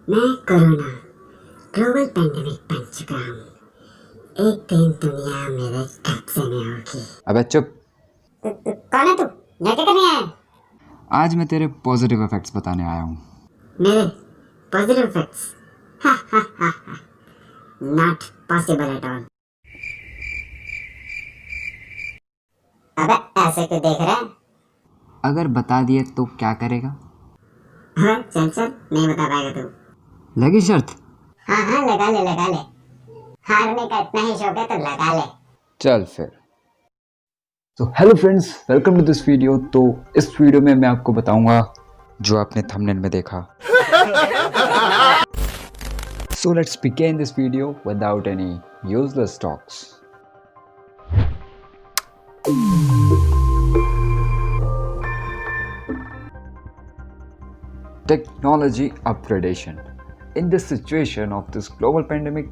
मैं corona global pandemic बन चुका हूँ। एक दिन दुनिया मेरे कब्जे में होगी। अबे चुप। कौन है तू? यहाँ क्या करने आया है? आज मैं तेरे पॉजिटिव इफेक्ट्स बताने आया हूँ। मेरे positive effects? Not possible at all. अबे ऐसे क्यों देख रहा है? अगर बता दिए तो क्या करेगा? हाँ चल चल, नहीं बता पाएगा तू। लगी शर्त? हाँ हाँ लगा ले लगा ले। हारने का इतना ही शौक है तो लगा ले। चल फिर। तो hello friends, welcome to this video. तो इस वीडियो में मैं आपको बताऊंगा जो आपने थंबनेल में देखा। So let's begin this video without any useless talks. Technology upgradation. In this situation of this global pandemic,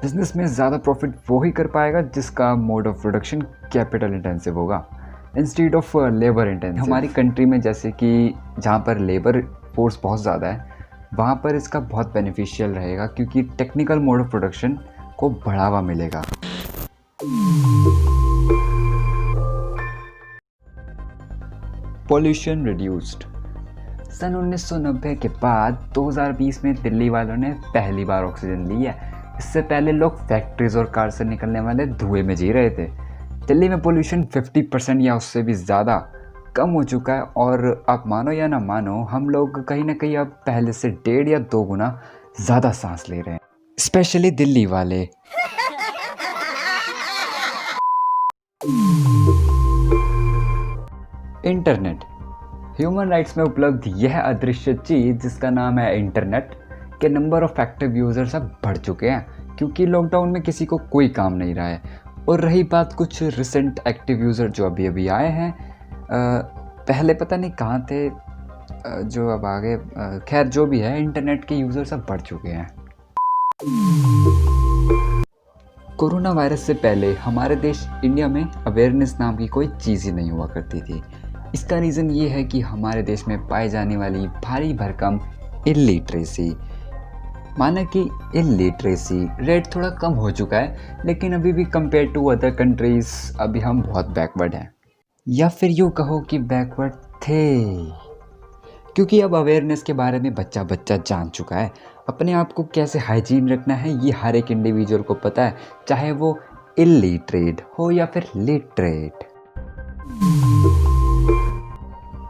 business में ज़्यादा प्रॉफिट वो ही कर पाएगा जिसका mode of production capital intensive होगा इंस्टेड ऑफ लेबर इंटेंसिव। हमारी कंट्री में जैसे कि जहाँ पर लेबर फोर्स बहुत ज़्यादा है, वहाँ पर इसका बहुत बेनिफिशियल रहेगा क्योंकि टेक्निकल मोड ऑफ प्रोडक्शन को बढ़ावा मिलेगा। Pollution reduced. सन 1990 के बाद 2020 में दिल्ली वालों ने पहली बार ऑक्सीजन ली है। इससे पहले लोग फैक्ट्रीज और कार से निकलने वाले धुएं में जी रहे थे। दिल्ली में पोल्यूशन 50% या उससे भी ज़्यादा कम हो चुका है और आप मानो या ना मानो, हम लोग कहीं ना कहीं अब पहले से 1.5 या 2 गुना ज़्यादा सांस ले रहे हैं, स्पेशली दिल्ली वाले। इंटरनेट। ह्यूमन राइट्स में उपलब्ध यह अदृश्य चीज़ जिसका नाम है इंटरनेट के नंबर ऑफ एक्टिव यूज़र्स अब बढ़ चुके हैं क्योंकि लॉकडाउन में किसी को कोई काम नहीं रहा है। और रही बात कुछ रिसेंट एक्टिव यूज़र जो अभी अभी आए हैं, पहले पता नहीं कहाँ थे, जो अब आगे, खैर जो भी है, इंटरनेट के यूज़र्स अब बढ़ चुके हैं। कोरोना वायरस से पहले हमारे देश इंडिया में अवेयरनेस नाम की कोई चीज़ ही नहीं हुआ करती थी। इसका रीज़न ये है कि हमारे देश में पाई जाने वाली भारी भरकम इलिटरेसी, माना कि इलिटरेसी रेट थोड़ा कम हो चुका है, लेकिन अभी भी कंपेयर टू अदर कंट्रीज़ अभी हम बहुत बैकवर्ड हैं, या फिर यूँ कहो कि बैकवर्ड थे, क्योंकि अब अवेयरनेस के बारे में बच्चा बच्चा जान चुका है। अपने आप को कैसे हाइजीन रखना है ये हर एक इंडिविजुअल को पता है, चाहे वो इलिटरेट हो या फिर लिटरेट।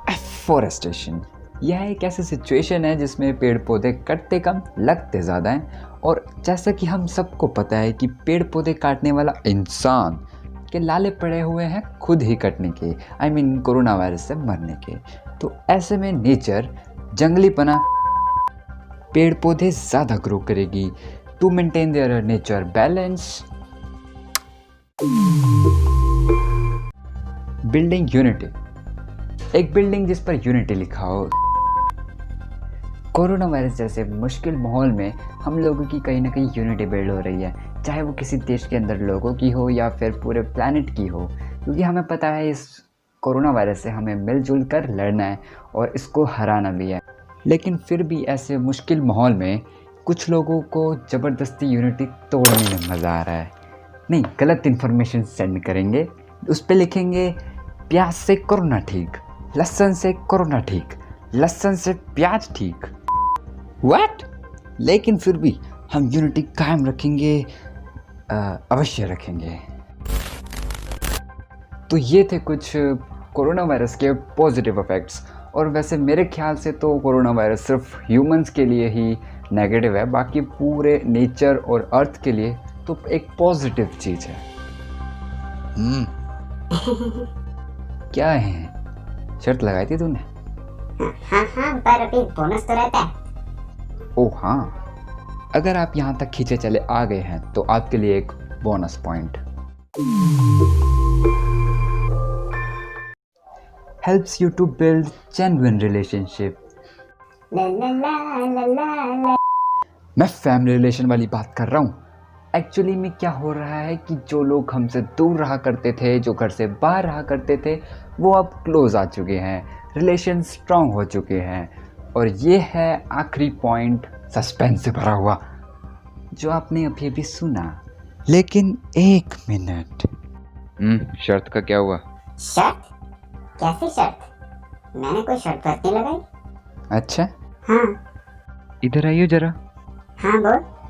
एफॉरेस्टेशन, यह एक ऐसी सिचुएशन है जिसमें पेड़ पौधे कटते कम लगते ज़्यादा हैं, और जैसा कि हम सबको पता है कि पेड़ पौधे काटने वाला इंसान के लाले पड़े हुए हैं खुद ही कटने के, आई मीन कोरोना वायरस से मरने के। तो ऐसे में नेचर, जंगलीपना, पेड़ पौधे ज़्यादा ग्रो करेगी to maintain their nature balance. Building unity. एक बिल्डिंग जिस पर यूनिटी लिखा हो। कोरोना वायरस जैसे मुश्किल माहौल में हम लोगों की कहीं ना कहीं यूनिटी बिल्ड हो रही है, चाहे वो किसी देश के अंदर लोगों की हो या फिर पूरे प्लैनेट की हो, क्योंकि हमें पता है इस कोरोना वायरस से हमें मिलजुल कर लड़ना है और इसको हराना भी है। लेकिन फिर भी ऐसे मुश्किल माहौल में कुछ लोगों को ज़बरदस्ती यूनिटी तोड़ने में मज़ा आ रहा है। नहीं, गलत इन्फॉर्मेशन सेंड करेंगे, उस पर लिखेंगे प्याज से कोरोना ठीक, लहसुन से कोरोना ठीक, लहसुन से प्याज ठीक। व्हाट? लेकिन फिर भी हम यूनिटी कायम रखेंगे, अवश्य रखेंगे। तो ये थे कुछ कोरोना वायरस के पॉजिटिव इफ़ेक्ट्स। और वैसे मेरे ख्याल से तो कोरोना वायरस सिर्फ ह्यूमंस के लिए ही नेगेटिव है, बाकी पूरे नेचर और अर्थ के लिए तो एक पॉजिटिव चीज़ है। क्या है? शर्त लगाई थी तूने? हाँ पर अभी बोनस तो रहता है। ओह हाँ, अगर आप यहाँ तक खींचे चले आ गए हैं तो आपके लिए एक bonus point. Helps you to build genuine relationship. मैं फैमिली रिलेशन वाली बात कर रहा हूँ। एक्चुअली में क्या हो रहा है कि जो लोग हमसे दूर रहा करते थे, जो घर से बाहर रहा करते थे, वो अब क्लोज आ चुके हैं, रिलेशन स्ट्रांग हो चुके हैं। और ये है आखिरी पॉइंट, सस्पेंस से भरा हुआ जो आपने अभी अभी सुना। लेकिन एक मिनट, शर्त का क्या हुआ? शर्त? कैसी शर्त? मैंने कोई शर्त वर्त नहीं लगाई। अच्छा, हाँ इधर आइए जरा। हाँ बोल।